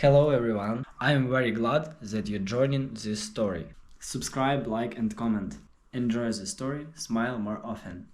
Hello everyone, I am very glad that you're joining this story. Subscribe, like and comment. Enjoy the story, smile more often.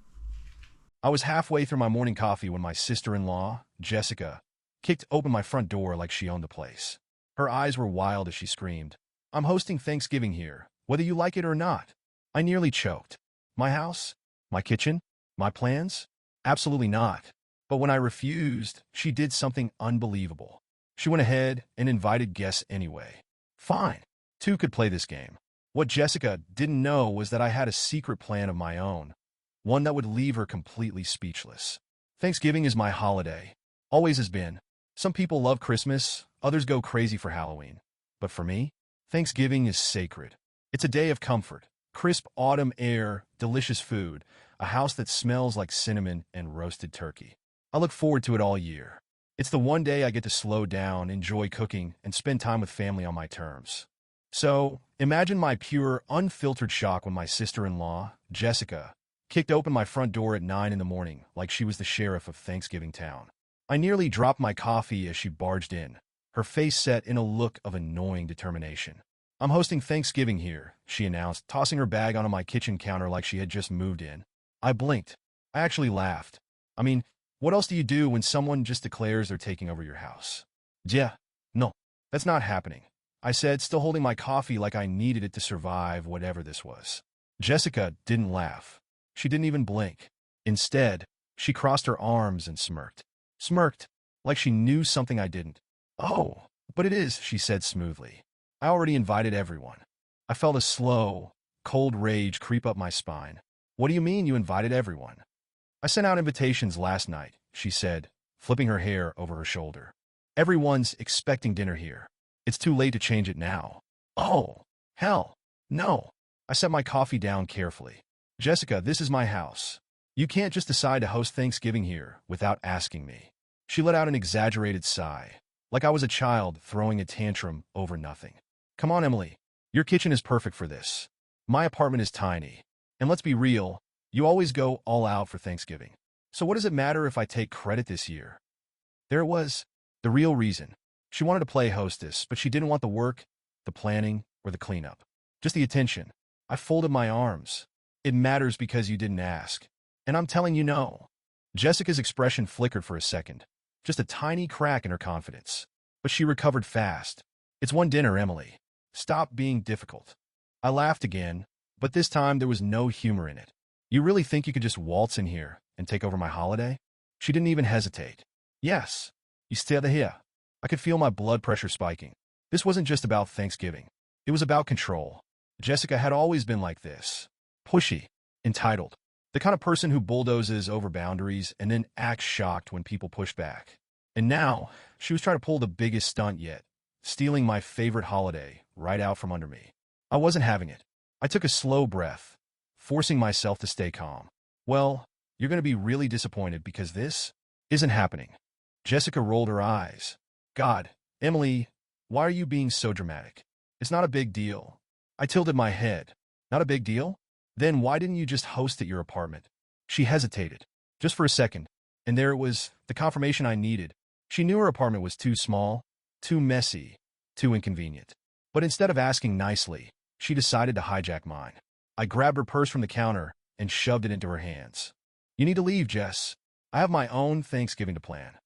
I was halfway through my morning coffee when my sister-in-law, Jessica, kicked open my front door like she owned the place. Her eyes were wild as she screamed, "I'm hosting Thanksgiving here, whether you like it or not." I nearly choked. My house? My kitchen? My plans? Absolutely not. But when I refused, she did something unbelievable. She went ahead and invited guests anyway. Fine. Two could play this game. What Jessica didn't know was that I had a secret plan of my own, one that would leave her completely speechless. Thanksgiving is my holiday. Always has been. Some people love Christmas, others go crazy for Halloween. But for me, Thanksgiving is sacred. It's a day of comfort, crisp autumn air, delicious food, a house that smells like cinnamon and roasted turkey. I look forward to it all year. It's the one day I get to slow down, enjoy cooking, and spend time with family on my terms. So, imagine my pure, unfiltered shock when my sister-in-law, Jessica, kicked open my front door at 9 in the morning like she was the sheriff of Thanksgiving Town. I nearly dropped my coffee as she barged in, her face set in a look of annoying determination. "I'm hosting Thanksgiving here," she announced, tossing her bag onto my kitchen counter like she had just moved in. I blinked. I actually laughed. I mean, what else do you do when someone just declares they're taking over your house? Yeah, no, that's not happening, I said, still holding my coffee like I needed it to survive whatever this was. Jessica didn't laugh. She didn't even blink. Instead, she crossed her arms and smirked. Smirked, like she knew something I didn't. "Oh, but it is," she said smoothly. "I already invited everyone." I felt a slow, cold rage creep up my spine. "What do you mean you invited everyone?" "I sent out invitations last night," she said, flipping her hair over her shoulder. "Everyone's expecting dinner here. It's too late to change it now." "Oh, hell, no." I set my coffee down carefully. "Jessica, this is my house. You can't just decide to host Thanksgiving here without asking me." She let out an exaggerated sigh, like I was a child throwing a tantrum over nothing. "Come on, Emily. Your kitchen is perfect for this. My apartment is tiny. And let's be real, you always go all out for Thanksgiving. So what does it matter if I take credit this year?" There it was, the real reason. She wanted to play hostess, but she didn't want the work, the planning, or the cleanup. Just the attention. I folded my arms. "It matters because you didn't ask. And I'm telling you no." Jessica's expression flickered for a second, just a tiny crack in her confidence. But she recovered fast. "It's one dinner, Emily. Stop being difficult." I laughed again, but this time there was no humor in it. "You really think you could just waltz in here and take over my holiday?" She didn't even hesitate. "Yes. You stay here." I could feel my blood pressure spiking. This wasn't just about Thanksgiving. It was about control. Jessica had always been like this. Pushy, entitled. The kind of person who bulldozes over boundaries and then acts shocked when people push back. And now, she was trying to pull the biggest stunt yet, stealing my favorite holiday right out from under me. I wasn't having it. I took a slow breath, forcing myself to stay calm. "Well, you're going to be really disappointed because this isn't happening." Jessica rolled her eyes. "God, Emily, why are you being so dramatic? It's not a big deal." I tilted my head. "Not a big deal? Then why didn't you just host at your apartment?" She hesitated, just for a second, and there it was, the confirmation I needed. She knew her apartment was too small, too messy, too inconvenient. But instead of asking nicely, she decided to hijack mine. I grabbed her purse from the counter and shoved it into her hands. "You need to leave, Jess. I have my own Thanksgiving to plan."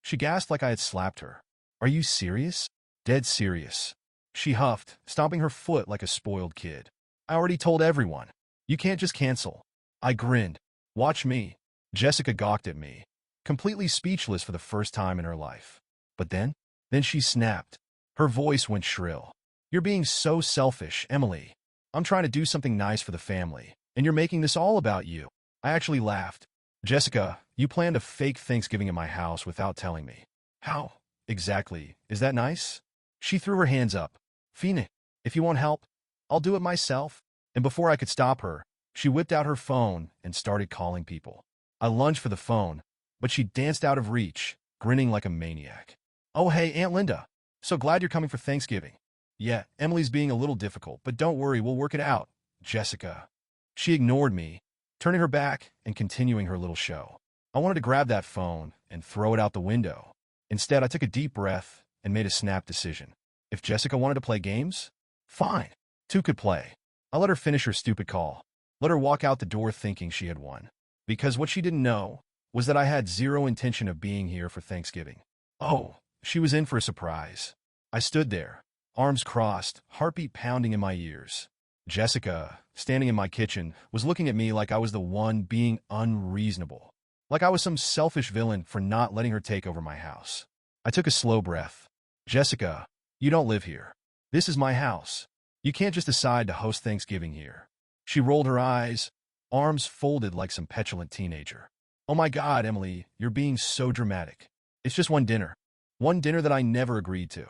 She gasped like I had slapped her. "Are you serious?" "Dead serious." She huffed, stomping her foot like a spoiled kid. "I already told everyone. You can't just cancel." I grinned. "Watch me." Jessica gawked at me, completely speechless for the first time in her life. But then she snapped. Her voice went shrill. "You're being so selfish, Emily. I'm trying to do something nice for the family, and you're making this all about you." I actually laughed. "Jessica, you planned a fake Thanksgiving at my house without telling me. How, exactly, is that nice?" She threw her hands up. "Fine, if you want help, I'll do it myself." And before I could stop her, she whipped out her phone and started calling people. I lunged for the phone, but she danced out of reach, grinning like a maniac. "Oh, hey, Aunt Linda. So glad you're coming for Thanksgiving." "Yeah, Emily's being a little difficult, but don't worry, we'll work it out." "Jessica." She ignored me, turning her back and continuing her little show. I wanted to grab that phone and throw it out the window. Instead, I took a deep breath and made a snap decision. If Jessica wanted to play games, fine. Two could play. I let her finish her stupid call. Let her walk out the door thinking she had won. Because what she didn't know was that I had zero intention of being here for Thanksgiving. Oh, she was in for a surprise. I stood there, arms crossed, heartbeat pounding in my ears. Jessica, standing in my kitchen, was looking at me like I was the one being unreasonable. Like I was some selfish villain for not letting her take over my house. I took a slow breath. Jessica, you don't live here. This is my house. You can't just decide to host Thanksgiving here. She rolled her eyes, arms folded like some petulant teenager. Oh my God, Emily, you're being so dramatic. It's just one dinner. One dinner that I never agreed to.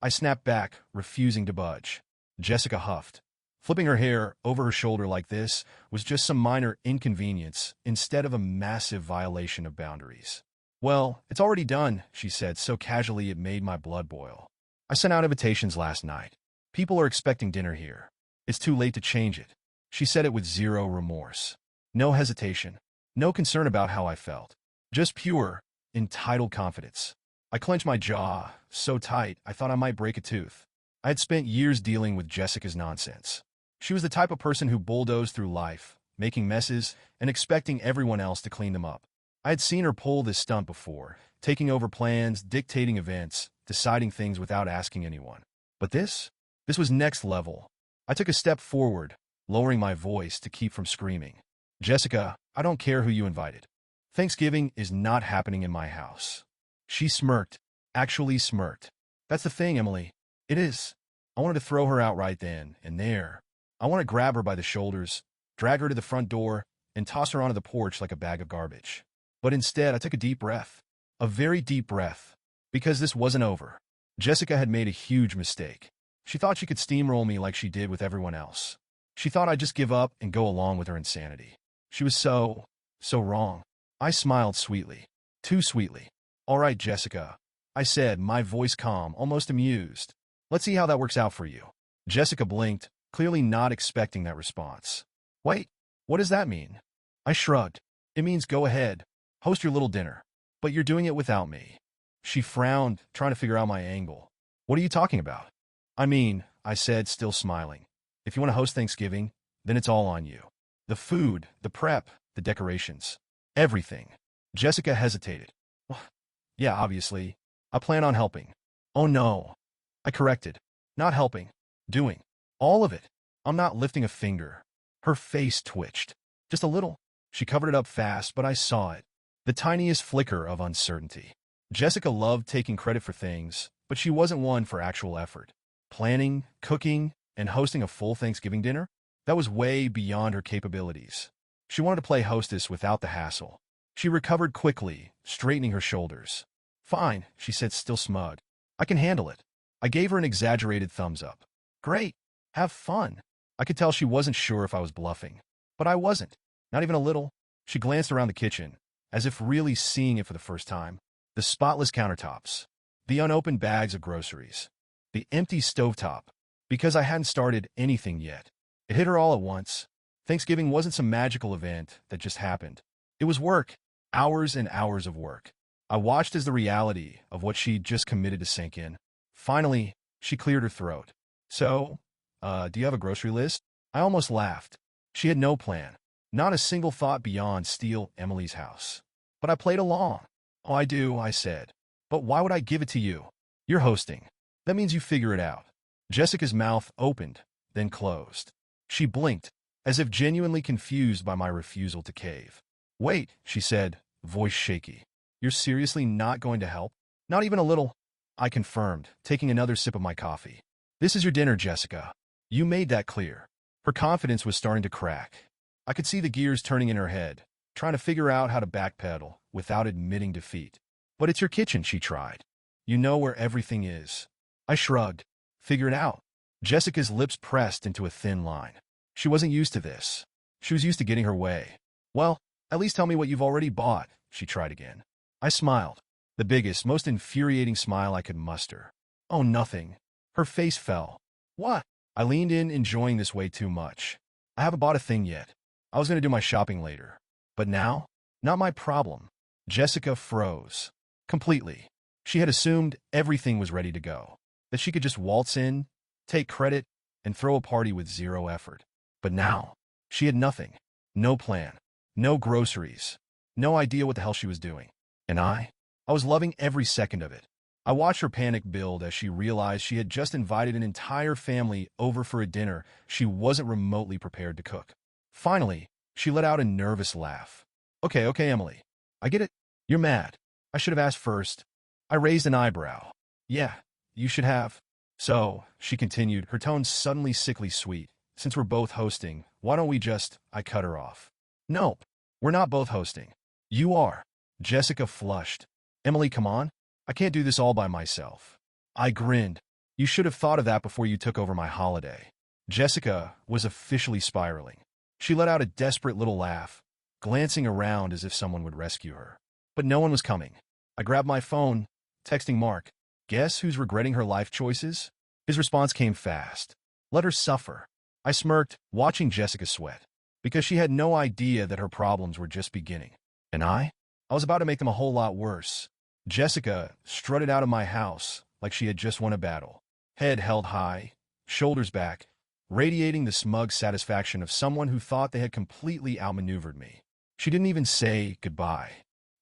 I snapped back, refusing to budge. Jessica huffed. Flipping her hair over her shoulder like this was just some minor inconvenience instead of a massive violation of boundaries. Well, it's already done, she said so casually it made my blood boil. I sent out invitations last night. People are expecting dinner here. It's too late to change it. She said it with zero remorse. No hesitation. No concern about how I felt. Just pure, entitled confidence. I clenched my jaw, so tight I thought I might break a tooth. I had spent years dealing with Jessica's nonsense. She was the type of person who bulldozed through life, making messes and expecting everyone else to clean them up. I had seen her pull this stunt before, taking over plans, dictating events, deciding things without asking anyone. But this was next level. I took a step forward, lowering my voice to keep from screaming. Jessica, I don't care who you invited. Thanksgiving is not happening in my house. She smirked, actually smirked. That's the thing, Emily. It is. I wanted to throw her out right then and there. I want to grab her by the shoulders, drag her to the front door, and toss her onto the porch like a bag of garbage. But instead, I took a deep breath. A very deep breath. Because this wasn't over. Jessica had made a huge mistake. She thought she could steamroll me like she did with everyone else. She thought I'd just give up and go along with her insanity. She was so wrong. I smiled sweetly. Too sweetly. All right, Jessica, I said, my voice calm, almost amused. Let's see how that works out for you. Jessica blinked, clearly not expecting that response. Wait, what does that mean? I shrugged. It means go ahead, host your little dinner. But you're doing it without me. She frowned, trying to figure out my angle. What are you talking about? I mean, I said, still smiling. If you want to host Thanksgiving, then it's all on you. The food, the prep, the decorations. Everything. Jessica hesitated. Well, yeah, obviously. I plan on helping. Oh no. I corrected. Not helping. Doing. All of it. I'm not lifting a finger. Her face twitched. Just a little. She covered it up fast, but I saw it. The tiniest flicker of uncertainty. Jessica loved taking credit for things, but she wasn't one for actual effort. Planning, cooking, and hosting a full Thanksgiving dinner? That was way beyond her capabilities. She wanted to play hostess without the hassle. She recovered quickly, straightening her shoulders. Fine, she said, still smug. I can handle it. I gave her an exaggerated thumbs up. Great. Have fun. I could tell she wasn't sure if I was bluffing. But I wasn't. Not even a little. She glanced around the kitchen, as if really seeing it for the first time. The spotless countertops. The unopened bags of groceries. The empty stovetop. Because I hadn't started anything yet. It hit her all at once. Thanksgiving wasn't some magical event that just happened. It was work. Hours and hours of work. I watched as the reality of what she'd just committed to sink in. Finally, she cleared her throat. So, do you have a grocery list? I almost laughed. She had no plan. Not a single thought beyond steal Emily's house. But I played along. Oh, I do, I said. But why would I give it to you? You're hosting. That means you figure it out. Jessica's mouth opened, then closed. She blinked, as if genuinely confused by my refusal to cave. Wait, she said, voice shaky. You're seriously not going to help? Not even a little. I confirmed, taking another sip of my coffee. This is your dinner, Jessica. You made that clear. Her confidence was starting to crack. I could see the gears turning in her head, trying to figure out how to backpedal without admitting defeat. But it's your kitchen, she tried. You know where everything is. I shrugged. Figure it out. Jessica's lips pressed into a thin line. She wasn't used to this. She was used to getting her way. Well, at least tell me what you've already bought, she tried again. I smiled. The biggest, most infuriating smile I could muster. Oh, nothing. Her face fell. What? I leaned in, enjoying this way too much. I haven't bought a thing yet. I was going to do my shopping later. But now? Not my problem. Jessica froze. Completely. She had assumed everything was ready to go, that she could just waltz in, take credit, and throw a party with zero effort. But now, she had nothing. No plan. No groceries. No idea what the hell she was doing. And I was loving every second of it. I watched her panic build as she realized she had just invited an entire family over for a dinner she wasn't remotely prepared to cook. Finally, she let out a nervous laugh. Okay, Emily. I get it. You're mad. I should have asked first. I raised an eyebrow. Yeah, you should have. So, she continued, her tone suddenly sickly sweet. Since we're both hosting, why don't we just— I cut her off. Nope, we're not both hosting. You are. Jessica flushed. Emily, come on. I can't do this all by myself. I grinned. You should have thought of that before you took over my holiday. Jessica was officially spiraling. She let out a desperate little laugh, glancing around as if someone would rescue her. But no one was coming. I grabbed my phone, texting Mark. Guess who's regretting her life choices? His response came fast. Let her suffer. I smirked, watching Jessica sweat, because she had no idea that her problems were just beginning. And I was about to make them a whole lot worse. Jessica strutted out of my house like she had just won a battle, head held high, shoulders back, radiating the smug satisfaction of someone who thought they had completely outmaneuvered me. She didn't even say goodbye.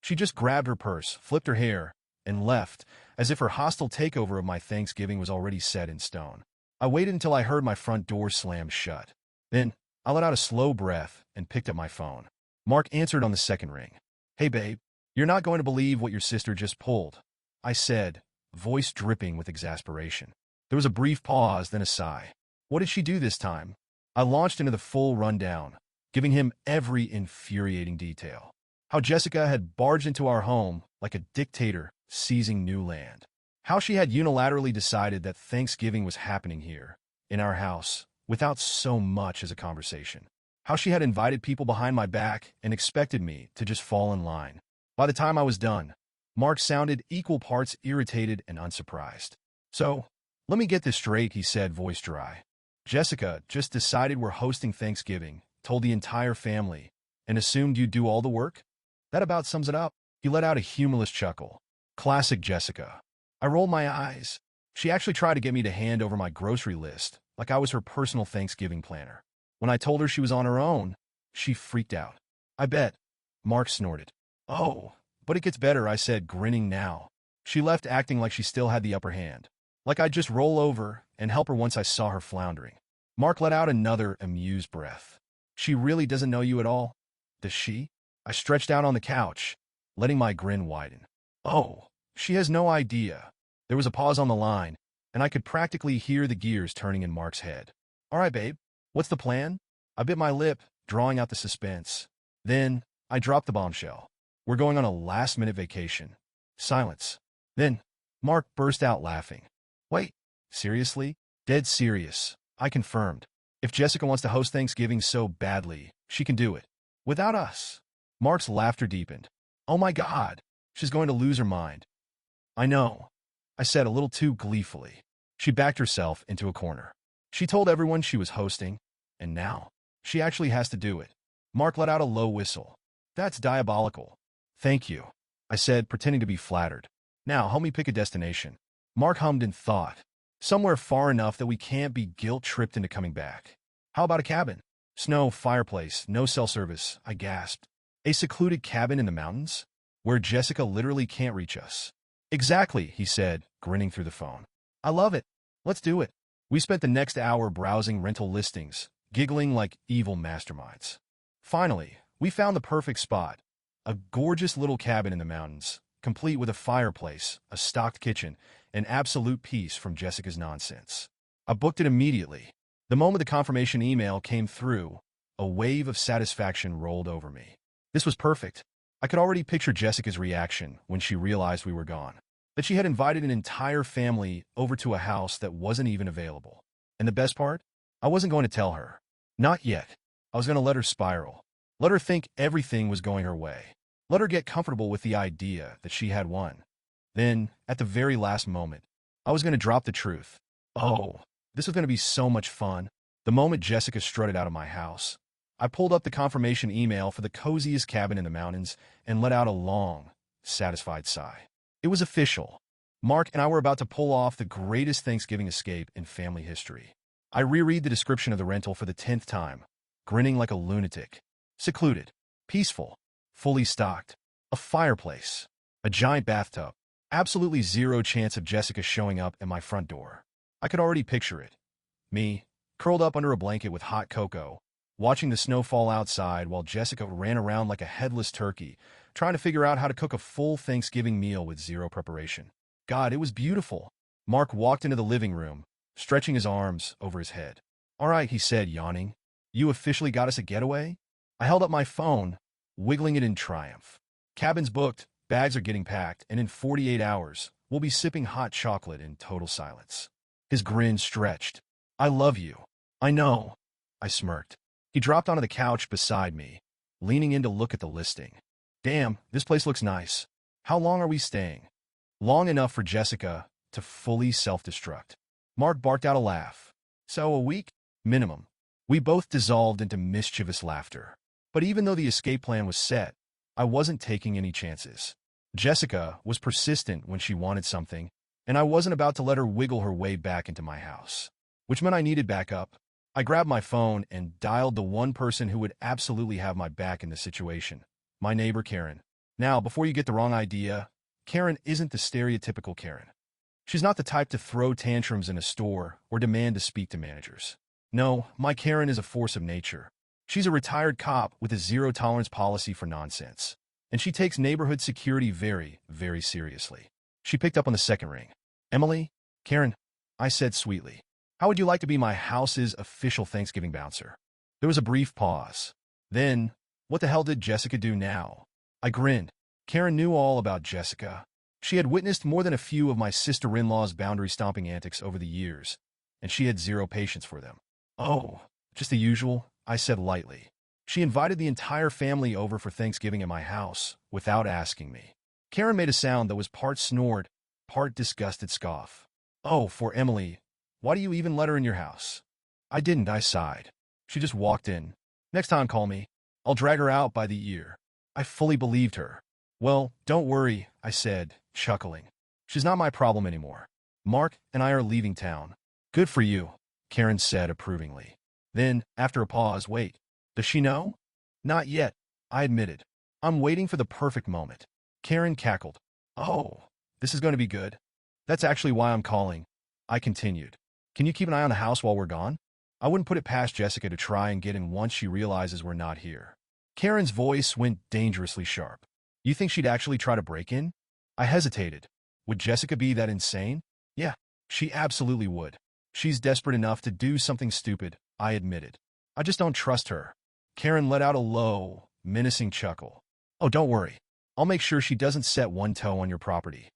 She just grabbed her purse, flipped her hair, and left, as if her hostile takeover of my Thanksgiving was already set in stone. I waited until I heard my front door slam shut. Then, I let out a slow breath and picked up my phone. Mark answered on the second ring. Hey, babe, you're not going to believe what your sister just pulled, I said, voice dripping with exasperation. There was a brief pause, then a sigh. What did she do this time? I launched into the full rundown, giving him every infuriating detail. How Jessica had barged into our home like a dictator seizing new land. How she had unilaterally decided that Thanksgiving was happening here, in our house, without so much as a conversation. How she had invited people behind my back and expected me to just fall in line. By the time I was done, Mark sounded equal parts irritated and unsurprised. So, let me get this straight, he said, voice dry. Jessica just decided we're hosting Thanksgiving, told the entire family, and assumed you'd do all the work? That about sums it up. He let out a humorless chuckle. Classic Jessica. I rolled my eyes. She actually tried to get me to hand over my grocery list, like I was her personal Thanksgiving planner. When I told her she was on her own, she freaked out. I bet. Mark snorted. Oh, but it gets better, I said, grinning now. She left acting like she still had the upper hand. Like I'd just roll over and help her once I saw her floundering. Mark let out another amused breath. She really doesn't know you at all? Does she? I stretched out on the couch, letting my grin widen. Oh, she has no idea. There was a pause on the line, and I could practically hear the gears turning in Mark's head. All right, babe, what's the plan? I bit my lip, drawing out the suspense. Then, I dropped the bombshell. We're going on a last-minute vacation. Silence. Then, Mark burst out laughing. Wait, seriously? Dead serious, I confirmed. If Jessica wants to host Thanksgiving so badly, she can do it. Without us. Mark's laughter deepened. Oh my God, she's going to lose her mind. I know, I said a little too gleefully. She backed herself into a corner. She told everyone she was hosting, and now, she actually has to do it. Mark let out a low whistle. That's diabolical. Thank you, I said, pretending to be flattered. Now, help me pick a destination. Mark hummed in thought. Somewhere far enough that we can't be guilt-tripped into coming back. How about a cabin? Snow, fireplace, no cell service, I gasped. A secluded cabin in the mountains? Where Jessica literally can't reach us. Exactly, he said, grinning through the phone. I love it. Let's do it. We spent the next hour browsing rental listings, giggling like evil masterminds. Finally, we found the perfect spot. A gorgeous little cabin in the mountains, complete with a fireplace, a stocked kitchen, and absolute peace from Jessica's nonsense. I booked it immediately. The moment the confirmation email came through, a wave of satisfaction rolled over me. This was perfect. I could already picture Jessica's reaction when she realized we were gone. That she had invited an entire family over to a house that wasn't even available. And the best part? I wasn't going to tell her. Not yet. I was going to let her spiral. Let her think everything was going her way. Let her get comfortable with the idea that she had won. Then, at the very last moment, I was going to drop the truth. Oh, this was going to be so much fun. The moment Jessica strutted out of my house, I pulled up the confirmation email for the coziest cabin in the mountains and let out a long, satisfied sigh. It was official. Mark and I were about to pull off the greatest Thanksgiving escape in family history. I reread the description of the rental for the 10th time, grinning like a lunatic. Secluded, peaceful, fully stocked, a fireplace, a giant bathtub. Absolutely zero chance of Jessica showing up at my front door. I could already picture it. Me, curled up under a blanket with hot cocoa, watching the snow fall outside while Jessica ran around like a headless turkey, trying to figure out how to cook a full Thanksgiving meal with zero preparation. God, it was beautiful. Mark walked into the living room, stretching his arms over his head. All right, he said, yawning. You officially got us a getaway? I held up my phone, wiggling it in triumph. Cabin's booked, bags are getting packed, and in 48 hours, we'll be sipping hot chocolate in total silence. His grin stretched. I love you. I know. I smirked. He dropped onto the couch beside me, leaning in to look at the listing. Damn, this place looks nice. How long are we staying? Long enough for Jessica to fully self-destruct. Mark barked out a laugh. So a week? Minimum. We both dissolved into mischievous laughter. But even though the escape plan was set, I wasn't taking any chances. Jessica was persistent when she wanted something, and I wasn't about to let her wiggle her way back into my house, which meant I needed backup. I grabbed my phone and dialed the one person who would absolutely have my back in this situation, my neighbor Karen. Now, before you get the wrong idea, Karen isn't the stereotypical Karen. She's not the type to throw tantrums in a store or demand to speak to managers. No, my Karen is a force of nature. She's a retired cop with a zero-tolerance policy for nonsense, and she takes neighborhood security very, very seriously. She picked up on the second ring. Emily? Karen, I said sweetly. How would you like to be my house's official Thanksgiving bouncer? There was a brief pause. Then, what the hell did Jessica do now? I grinned. Karen knew all about Jessica. She had witnessed more than a few of my sister-in-law's boundary-stomping antics over the years, and she had zero patience for them. Oh, just the usual, I said lightly. She invited the entire family over for Thanksgiving at my house, without asking me. Karen made a sound that was part snort, part disgusted scoff. Oh, for Emily, why do you even let her in your house? I didn't, I sighed. She just walked in. Next time, call me. I'll drag her out by the ear. I fully believed her. Well, don't worry, I said, chuckling. She's not my problem anymore. Mark and I are leaving town. Good for you, Karen said approvingly. Then, after a pause, wait, does she know? Not yet, I admitted. I'm waiting for the perfect moment. Karen cackled. Oh, this is going to be good. That's actually why I'm calling. I continued. Can you keep an eye on the house while we're gone? I wouldn't put it past Jessica to try and get in once she realizes we're not here. Karen's voice went dangerously sharp. You think she'd actually try to break in? I hesitated. Would Jessica be that insane? Yeah, she absolutely would. She's desperate enough to do something stupid, I admitted. I just don't trust her. Karen let out a low, menacing chuckle. Oh, don't worry. I'll make sure she doesn't set one toe on your property.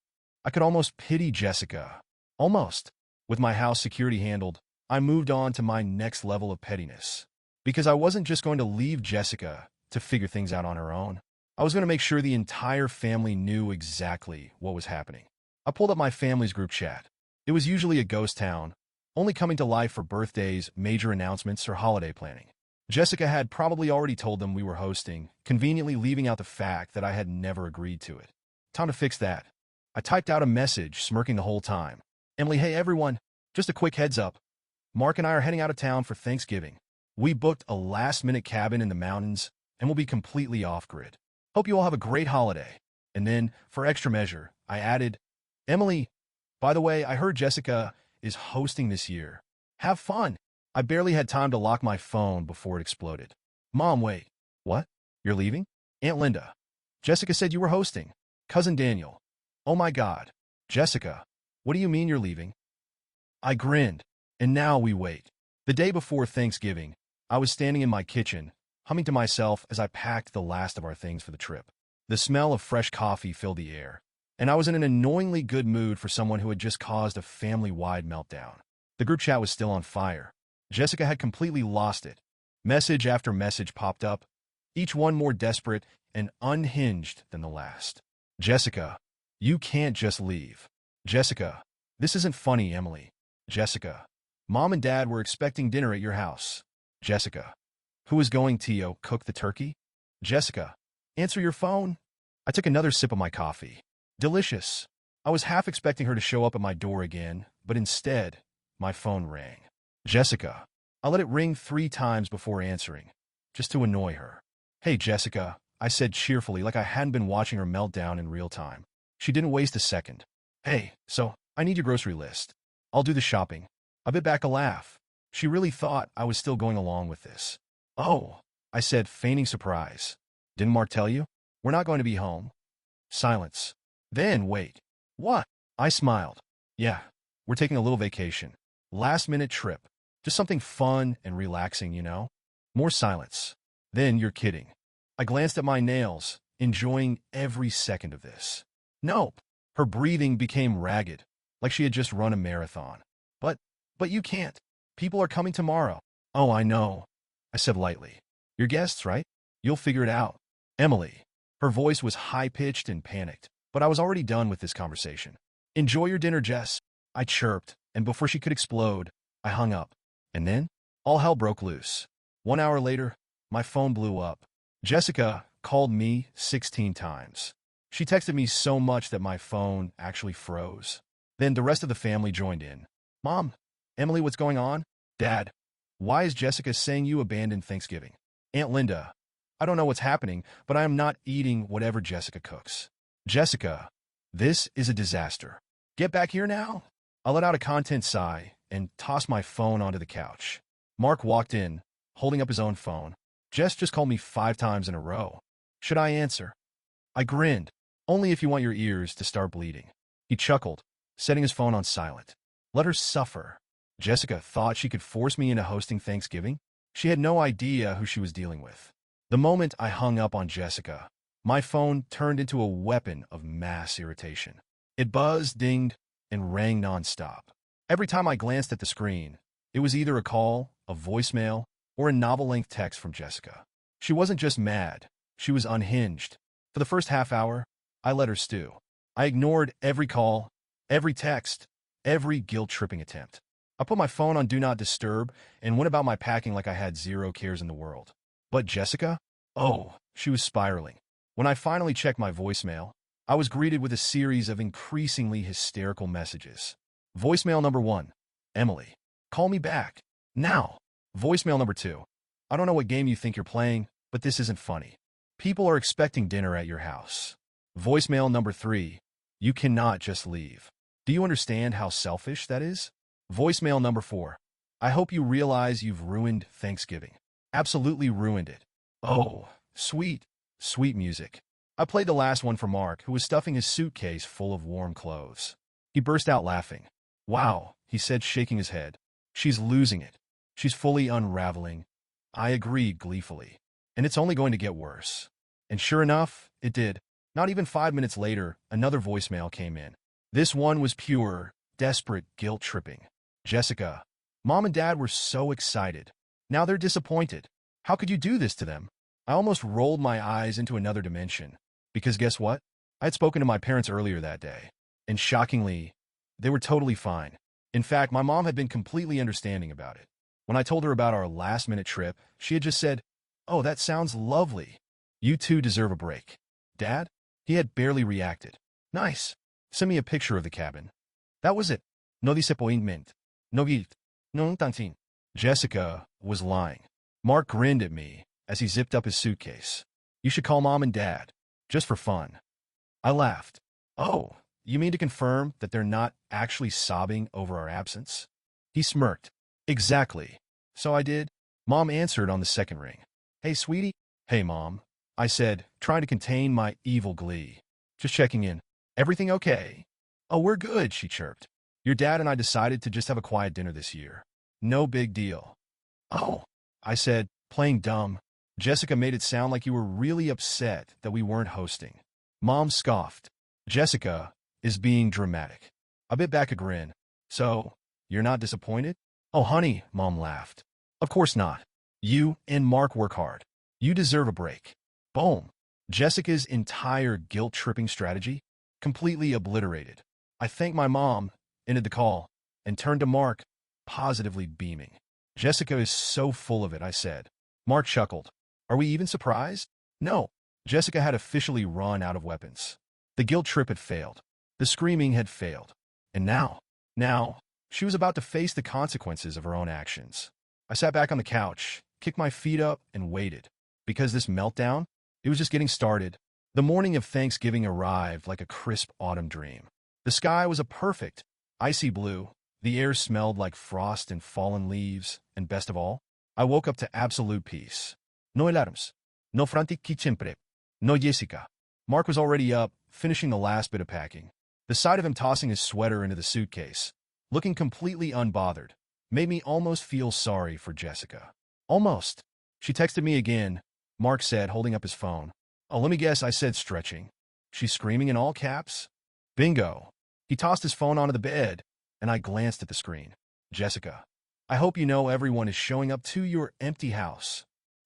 I could almost pity Jessica. Almost. With my house security handled, I moved on to my next level of pettiness. Because I wasn't just going to leave Jessica to figure things out on her own. I was going to make sure the entire family knew exactly what was happening. I pulled up my family's group chat. It was usually a ghost town, only coming to life for birthdays, major announcements, or holiday planning. Jessica had probably already told them we were hosting, conveniently leaving out the fact that I had never agreed to it. Time to fix that. I typed out a message, smirking the whole time. Emily, hey everyone, just a quick heads up. Mark and I are heading out of town for Thanksgiving. We booked a last-minute cabin in the mountains, and we'll be completely off-grid. Hope you all have a great holiday. And then, for extra measure, I added, Emily, by the way, I heard Jessica is hosting this year. Have fun. I barely had time to lock my phone before it exploded. Mom, wait. What? You're leaving? Aunt Linda. Jessica said you were hosting. Cousin Daniel. Oh my God. Jessica, what do you mean you're leaving? I grinned. And now we wait. The day before Thanksgiving, I was standing in my kitchen, humming to myself as I packed the last of our things for the trip. The smell of fresh coffee filled the air, and I was in an annoyingly good mood for someone who had just caused a family-wide meltdown. The group chat was still on fire. Jessica had completely lost it. Message after message popped up, each one more desperate and unhinged than the last. Jessica, you can't just leave. Jessica, this isn't funny, Emily. Jessica, Mom and Dad were expecting dinner at your house. Jessica, who is going to cook the turkey? Jessica, answer your phone. I took another sip of my coffee. Delicious. I was half expecting her to show up at my door again, but instead, my phone rang. Jessica. I let it ring 3 times before answering, just to annoy her. Hey, Jessica, I said cheerfully like I hadn't been watching her meltdown in real time. She didn't waste a second. Hey, so, I need your grocery list. I'll do the shopping. I bit back a laugh. She really thought I was still going along with this. Oh, I said, feigning surprise. Didn't Mark tell you? We're not going to be home. Silence. Then, wait. What? I smiled. Yeah, we're taking a little vacation. Last-minute trip. Just something fun and relaxing, you know? More silence. Then, you're kidding. I glanced at my nails, enjoying every second of this. Nope. Her breathing became ragged, like she had just run a marathon. But you can't. People are coming tomorrow. Oh, I know, I said lightly. Your guests, right? You'll figure it out. Emily. Her voice was high-pitched and panicked, but I was already done with this conversation. Enjoy your dinner, Jess, I chirped, and before she could explode, I hung up. And then, all hell broke loose. 1 hour later, my phone blew up. Jessica called me 16 times. She texted me so much that my phone actually froze. Then the rest of the family joined in. Mom, Emily, what's going on? Dad, why is Jessica saying you abandoned Thanksgiving? Aunt Linda, I don't know what's happening, but I am not eating whatever Jessica cooks. Jessica, this is a disaster. Get back here now? I let out a content sigh and tossed my phone onto the couch. Mark walked in, holding up his own phone. Jess just called me 5 times in a row. Should I answer? I grinned. Only if you want your ears to start bleeding. He chuckled, setting his phone on silent. Let her suffer. Jessica thought she could force me into hosting Thanksgiving? She had no idea who she was dealing with. The moment I hung up on Jessica, my phone turned into a weapon of mass irritation. It buzzed, dinged, and rang nonstop. Every time I glanced at the screen, it was either a call, a voicemail, or a novel-length text from Jessica. She wasn't just mad, she was unhinged. For the first half hour, I let her stew. I ignored every call, every text, every guilt-tripping attempt. I put my phone on Do Not Disturb and went about my packing like I had zero cares in the world. But Jessica? Oh, she was spiraling. When I finally checked my voicemail, I was greeted with a series of increasingly hysterical messages. Voicemail number 1. Emily, call me back. Now. Voicemail number 2. I don't know what game you think you're playing, but this isn't funny. People are expecting dinner at your house. Voicemail number 3. You cannot just leave. Do you understand how selfish that is? Voicemail number 4. I hope you realize you've ruined Thanksgiving. Absolutely ruined it. Oh, sweet, sweet music. I played the last one for Mark, who was stuffing his suitcase full of warm clothes. He burst out laughing. Wow, he said, shaking his head. She's losing it. She's fully unraveling. I agreed gleefully. And it's only going to get worse. And sure enough, it did. Not even 5 minutes later, another voicemail came in. This one was pure, desperate guilt-tripping. Jessica, Mom and Dad were so excited. Now they're disappointed. How could you do this to them? I almost rolled my eyes into another dimension. Because guess what? I had spoken to my parents earlier that day. And shockingly, they were totally fine. In fact, my mom had been completely understanding about it. When I told her about our last-minute trip, she had just said, "Oh, that sounds lovely. You two deserve a break." Dad? He had barely reacted. Nice. Send me a picture of the cabin. That was it. No disappointment. No guilt. No tantin. Jessica was lying. Mark grinned at me as he zipped up his suitcase. You should call Mom and Dad, just for fun. I laughed. Oh, you mean to confirm that they're not actually sobbing over our absence? He smirked. Exactly. So I did. Mom answered on the second ring. Hey, sweetie. Hey, Mom. I said, trying to contain my evil glee. Just checking in. Everything okay? Oh, we're good, she chirped. Your dad and I decided to just have a quiet dinner this year. No big deal. Oh, I said, playing dumb. Jessica made it sound like you were really upset that we weren't hosting. Mom scoffed. Jessica is being dramatic. I bit back a grin. So, you're not disappointed? Oh, honey, Mom laughed. Of course not. You and Mark work hard. You deserve a break. Boom. Jessica's entire guilt-tripping strategy completely obliterated. I thanked my mom, ended the call, and turned to Mark, positively beaming. Jessica is so full of it, I said. Mark chuckled. Are we even surprised? No. Jessica had officially run out of weapons. The guilt trip had failed. The screaming had failed. And now, she was about to face the consequences of her own actions. I sat back on the couch, kicked my feet up, and waited. Because this meltdown, it was just getting started. The morning of Thanksgiving arrived like a crisp autumn dream. The sky was a perfect, icy blue. The air smelled like frost and fallen leaves, and best of all, I woke up to absolute peace. No alarms. No frantic siempre. No Jessica. Mark was already up, finishing the last bit of packing. The sight of him tossing his sweater into the suitcase, looking completely unbothered, made me almost feel sorry for Jessica. Almost. She texted me again, Mark said, holding up his phone. Oh, let me guess, I said stretching. She's screaming in all caps? Bingo. He tossed his phone onto the bed, and I glanced at the screen. Jessica, I hope you know everyone is showing up to your empty house.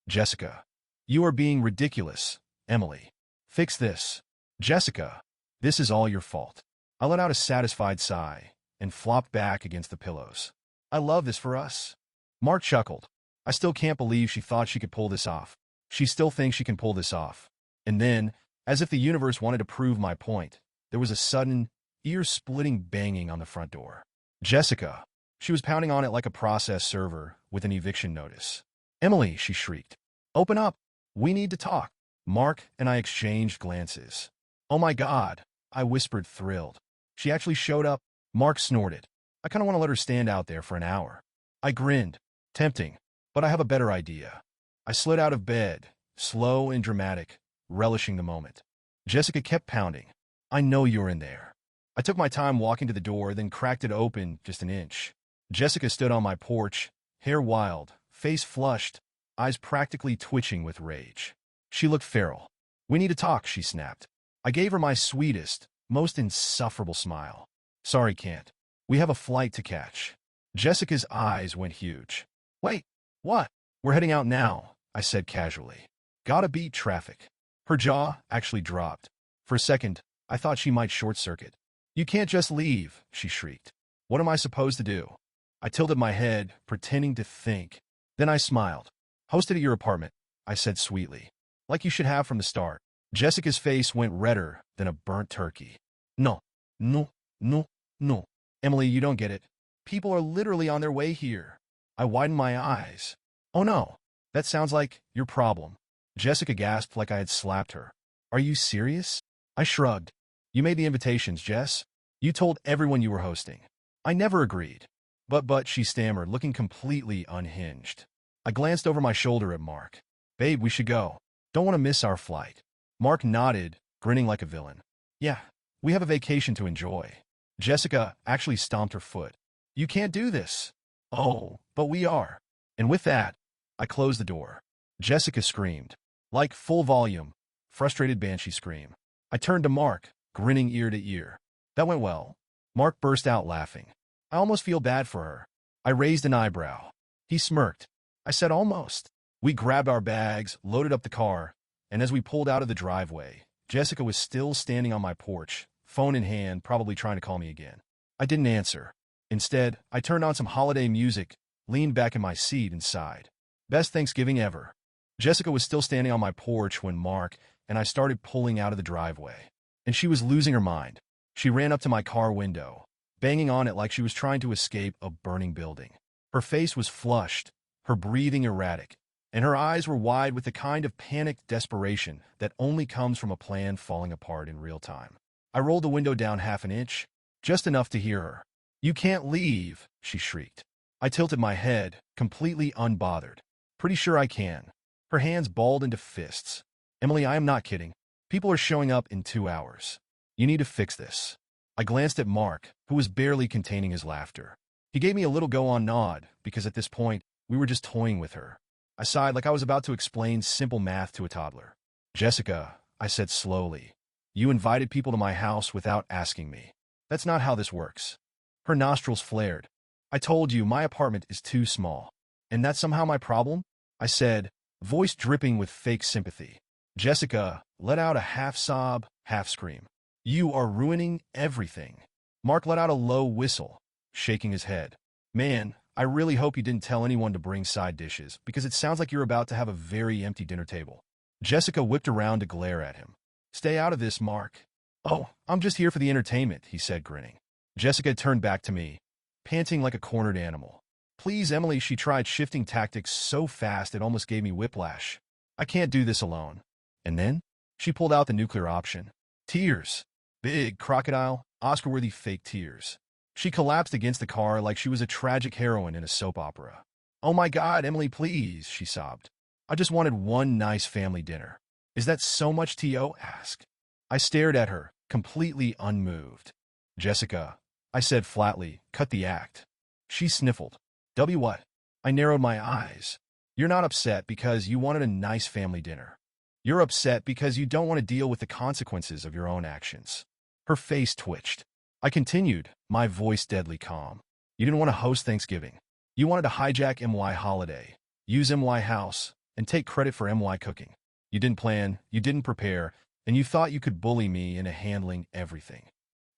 Jessica, you are being ridiculous. Emily, fix this. Jessica, this is all your fault. I let out a satisfied sigh and flopped back against the pillows. I love this for us. Mark chuckled. I still can't believe she thought she could pull this off. She still thinks she can pull this off. And then, as if the universe wanted to prove my point, there was a sudden, ear-splitting banging on the front door. Jessica. She was pounding on it like a process server with an eviction notice. Emily, she shrieked. Open up. We need to talk. Mark and I exchanged glances. Oh my God, I whispered, thrilled. She actually showed up. Mark snorted. I kind of want to let her stand out there for an hour. I grinned. Tempting. But I have a better idea. I slid out of bed, slow and dramatic, relishing the moment. Jessica kept pounding. I know you're in there. I took my time walking to the door, then cracked it open just an inch. Jessica stood on my porch, hair wild, face flushed, eyes practically twitching with rage. She looked feral. We need to talk, she snapped. I gave her my sweetest, most insufferable smile. Sorry, can't. We have a flight to catch. Jessica's eyes went huge. Wait, what? We're heading out now, I said casually. Gotta beat traffic. Her jaw actually dropped. For a second, I thought she might short-circuit. You can't just leave, she shrieked. What am I supposed to do? I tilted my head, pretending to think. Then I smiled. Hosted at your apartment, I said sweetly. Like you should have from the start. Jessica's face went redder than a burnt turkey. No, no, no, no. Emily, you don't get it. People are literally on their way here. I widened my eyes. Oh no, that sounds like your problem. Jessica gasped like I had slapped her. Are you serious? I shrugged. You made the invitations, Jess. You told everyone you were hosting. I never agreed. But, she stammered, looking completely unhinged. I glanced over my shoulder at Mark. Babe, we should go. Don't want to miss our flight. Mark nodded, grinning like a villain. Yeah, we have a vacation to enjoy. Jessica actually stomped her foot. You can't do this. Oh, but we are. And with that, I closed the door. Jessica screamed. Like full volume, frustrated banshee scream. I turned to Mark, grinning ear to ear. That went well. Mark burst out laughing. I almost feel bad for her. I raised an eyebrow. He smirked. I said almost. We grabbed our bags, loaded up the car, and as we pulled out of the driveway, Jessica was still standing on my porch, phone in hand, probably trying to call me again. I didn't answer. Instead, I turned on some holiday music, leaned back in my seat, and sighed. Best Thanksgiving ever. Jessica was still standing on my porch when Mark and I started pulling out of the driveway. And she was losing her mind. She ran up to my car window, banging on it like she was trying to escape a burning building. Her face was flushed, her breathing erratic, and her eyes were wide with the kind of panicked desperation that only comes from a plan falling apart in real time. I rolled the window down half an inch, just enough to hear her. You can't leave, she shrieked. I tilted my head, completely unbothered. Pretty sure I can. Her hands balled into fists. Emily, I am not kidding. People are showing up in 2 hours. You need to fix this. I glanced at Mark, who was barely containing his laughter. He gave me a little go-on nod, because at this point, we were just toying with her. I sighed like I was about to explain simple math to a toddler. Jessica, I said slowly, you invited people to my house without asking me. That's not how this works. Her nostrils flared. I told you my apartment is too small. And that's somehow my problem? I said, voice dripping with fake sympathy. Jessica let out a half-sob, half-scream. You are ruining everything. Mark let out a low whistle, shaking his head. Man, I really hope you didn't tell anyone to bring side dishes, because it sounds like you're about to have a very empty dinner table. Jessica whipped around to glare at him. Stay out of this, Mark. "Oh, I'm just here for the entertainment," he said, grinning. Jessica turned back to me, panting like a cornered animal. "Please, Emily," she tried, shifting tactics so fast it almost gave me whiplash. "I can't do this alone." And then she pulled out the nuclear option. Tears. Big, crocodile, Oscar-worthy fake tears. She collapsed against the car like she was a tragic heroine in a soap opera. "Oh my God, Emily, please," she sobbed. "I just wanted one nice family dinner." "Is that so much to ask?" I stared at her, completely unmoved. "Jessica," I said flatly, "cut the act." She sniffled. What?" I narrowed my eyes. "You're not upset because you wanted a nice family dinner. You're upset because you don't want to deal with the consequences of your own actions." Her face twitched. I continued, my voice deadly calm. "You didn't want to host Thanksgiving. You wanted to hijack MY holiday, use MY house, and take credit for MY cooking. You didn't plan, you didn't prepare, and you thought you could bully me into handling everything."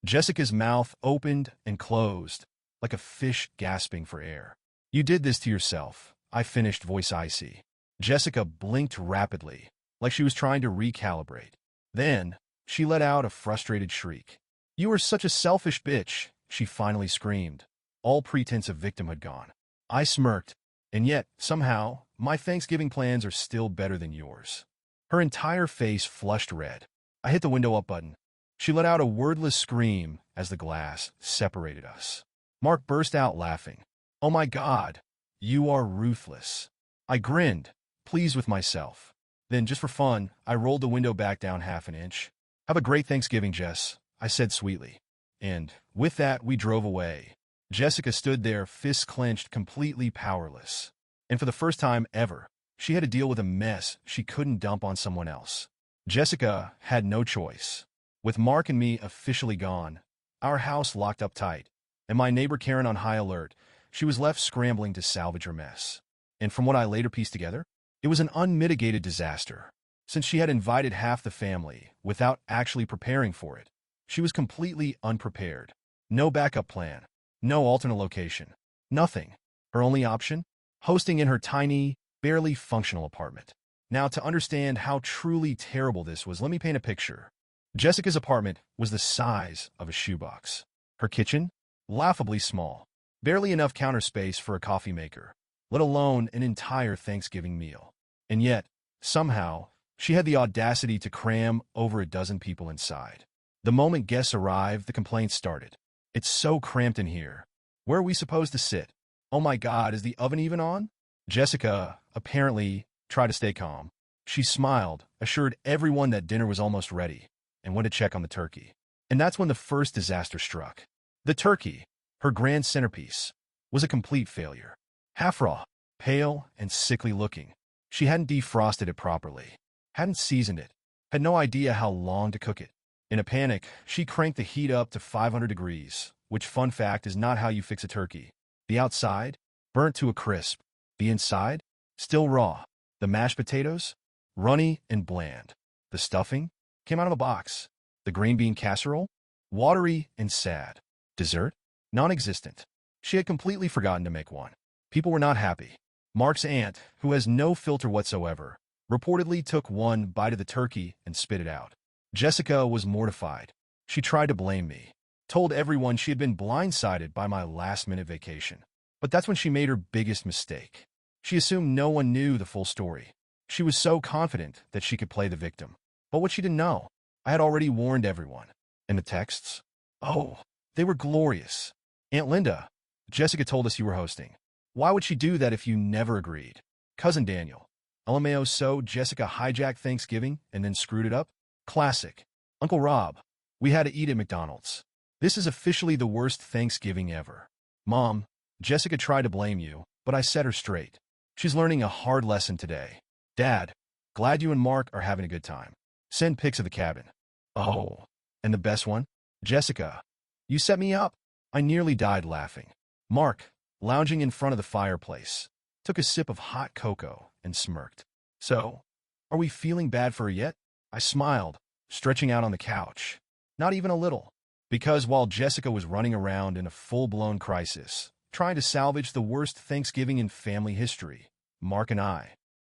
Jessica's mouth opened and closed, like a fish gasping for air. "You did this to yourself," I finished, voice icy. Jessica blinked rapidly, like she was trying to recalibrate. Then, she let out a frustrated shriek. "You were such a selfish bitch," she finally screamed, all pretense of victimhood gone. I smirked, "And yet, somehow, my Thanksgiving plans are still better than yours." Her entire face flushed red. I hit the window up button. She let out a wordless scream as the glass separated us. Mark burst out laughing. "Oh my God, you are ruthless." I grinned, pleased with myself. Then, just for fun, I rolled the window back down half an inch. "Have a great Thanksgiving, Jess," I said sweetly. And with that, we drove away. Jessica stood there, fists clenched, completely powerless. And for the first time ever, she had to deal with a mess she couldn't dump on someone else. Jessica had no choice. With Mark and me officially gone, our house locked up tight, and my neighbor Karen on high alert, she was left scrambling to salvage her mess. And from what I later pieced together, it was an unmitigated disaster. Since she had invited half the family without actually preparing for it, she was completely unprepared. No backup plan, no alternate location, nothing. Her only option? Hosting in her tiny, barely functional apartment. Now, to understand how truly terrible this was, let me paint a picture. Jessica's apartment was the size of a shoebox. Her kitchen? Laughably small. Barely enough counter space for a coffee maker, let alone an entire Thanksgiving meal. And yet, somehow, she had the audacity to cram over a dozen people inside. The moment guests arrived, the complaints started. "It's so cramped in here. Where are we supposed to sit? Oh my God, is the oven even on?" Jessica, apparently, tried to stay calm. She smiled, assured everyone that dinner was almost ready, and went to check on the turkey. And that's when the first disaster struck. The turkey, her grand centerpiece, was a complete failure. Half raw, pale, and sickly looking. She hadn't defrosted it properly, hadn't seasoned it, had no idea how long to cook it. In a panic, she cranked the heat up to 500 degrees, which, fun fact, is not how you fix a turkey. The outside, burnt to a crisp. The inside, still raw. The mashed potatoes, runny and bland. The stuffing, came out of a box. The green bean casserole, watery and sad. Dessert, non-existent. She had completely forgotten to make one. People were not happy. Mark's aunt, who has no filter whatsoever, reportedly took one bite of the turkey and spit it out. Jessica was mortified. She tried to blame me, told everyone she had been blindsided by my last-minute vacation. But that's when she made her biggest mistake. She assumed no one knew the full story. She was so confident that she could play the victim. But what she didn't know, I had already warned everyone. And the texts? Oh, they were glorious. "Aunt Linda, Jessica told us you were hosting. Why would she do that if you never agreed? Cousin Daniel, LMAO, so Jessica hijacked Thanksgiving and then screwed it up? Classic. Uncle Rob, we had to eat at McDonald's. This is officially the worst Thanksgiving ever. Mom, Jessica tried to blame you, but I set her straight. She's learning a hard lesson today. Dad, glad you and Mark are having a good time. Send pics of the cabin." Oh, and the best one? "Jessica, you set me up." I nearly died laughing. Mark, lounging in front of the fireplace, took a sip of hot cocoa and smirked. "So, are we feeling bad for her yet?" I smiled, stretching out on the couch. Not even a little. Because while Jessica was running around in a full-blown crisis, trying to salvage the worst Thanksgiving in family history, Mark and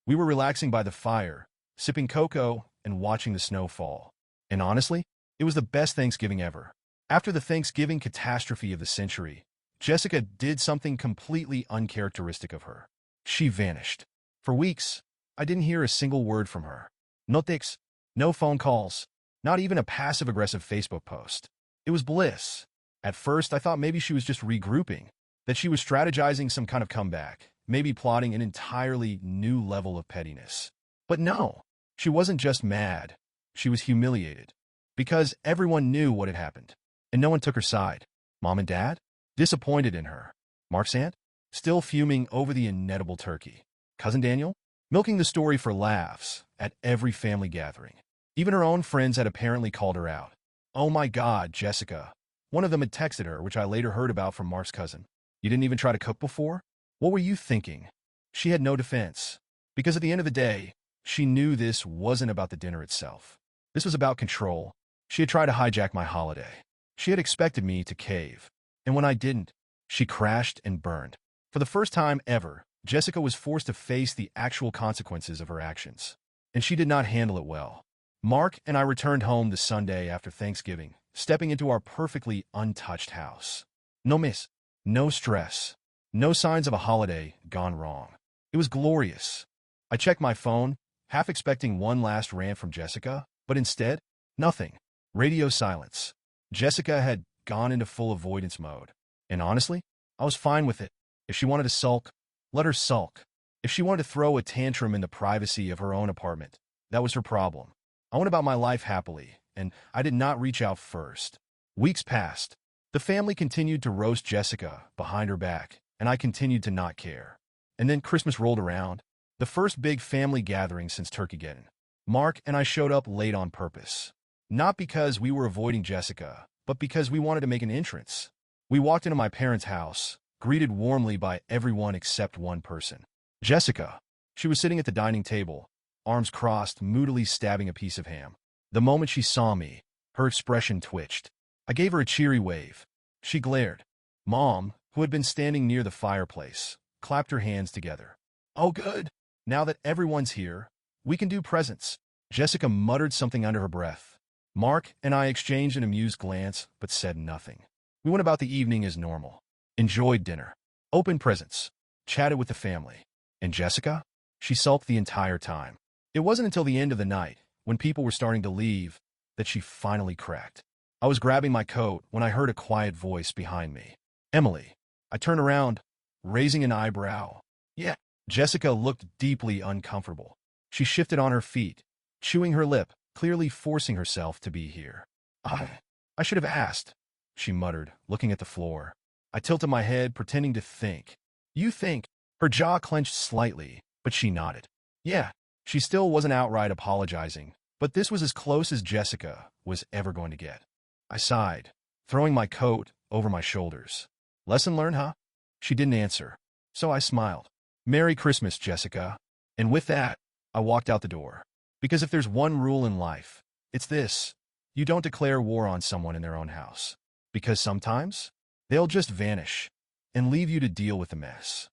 we were relaxing by the fire, sipping cocoa and watching the snow fall. And honestly, It was the best Thanksgiving ever. After the Thanksgiving catastrophe of the century, Jessica did something completely uncharacteristic of her. She vanished. For weeks, I didn't hear a single word from her. No texts, no phone calls, not even a passive-aggressive Facebook post. It was bliss. At first, I thought maybe she was just regrouping, that she was strategizing some kind of comeback, maybe plotting an entirely new level of pettiness. But no, she wasn't just mad. She was humiliated. Because everyone knew what had happened, and no one took her side. Mom and Dad? Disappointed in her. Mark's aunt? Still fuming over the inedible turkey. Cousin Daniel? Milking the story for laughs at every family gathering. Even her own friends had apparently called her out. Oh my God, Jessica. One of them had texted her, which I later heard about from Mark's cousin. You didn't even try to cook before? What were you thinking? She had no defense. Because at the end of the day, she knew this wasn't about the dinner itself. This was about control. She had tried to hijack my holiday. She had expected me to cave. And when I didn't, she crashed and burned. For the first time ever, Jessica was forced to face the actual consequences of her actions. And she did not handle it well. Mark and I returned home the Sunday after Thanksgiving, stepping into our perfectly untouched house. No mess, no stress, no signs of a holiday gone wrong. It was glorious. I checked my phone, half expecting one last rant from Jessica, but instead, nothing. Radio silence. Jessica had gone into full avoidance mode. And honestly, I was fine with it. If she wanted to sulk, let her sulk. If she wanted to throw a tantrum in the privacy of her own apartment, that was her problem. I went about my life happily, and I did not reach out first. Weeks passed. The family continued to roast Jessica behind her back, and I continued to not care. And then Christmas rolled around, the first big family gathering since Turkeygeddon. Mark and I showed up late on purpose. Not because we were avoiding Jessica, but because we wanted to make an entrance. We walked into my parents' house, greeted warmly by everyone except one person. Jessica. She was sitting at the dining table, arms crossed, moodily stabbing a piece of ham. The moment she saw me, her expression twitched. I gave her a cheery wave. She glared. Mom, who had been standing near the fireplace, clapped her hands together. Oh, good. Now that everyone's here, we can do presents. Jessica muttered something under her breath. Mark and I exchanged an amused glance, but said nothing. We went about the evening as normal. Enjoyed dinner. Opened presents. Chatted with the family. And Jessica? She sulked the entire time. It wasn't until the end of the night, when people were starting to leave, that she finally cracked. I was grabbing my coat when I heard a quiet voice behind me. Emily. I turned around, raising an eyebrow. Yeah. Jessica looked deeply uncomfortable. She shifted on her feet, chewing her lip, clearly forcing herself to be here. I should have asked, she muttered, looking at the floor. I tilted my head, pretending to think. You think? Her jaw clenched slightly, but she nodded. Yeah. She still wasn't outright apologizing, but this was as close as Jessica was ever going to get. I sighed, throwing my coat over my shoulders. Lesson learned, huh? She didn't answer, so I smiled. Merry Christmas, Jessica. And with that, I walked out the door. Because if there's one rule in life, it's this. You don't declare war on someone in their own house. Because sometimes, they'll just vanish and leave you to deal with the mess.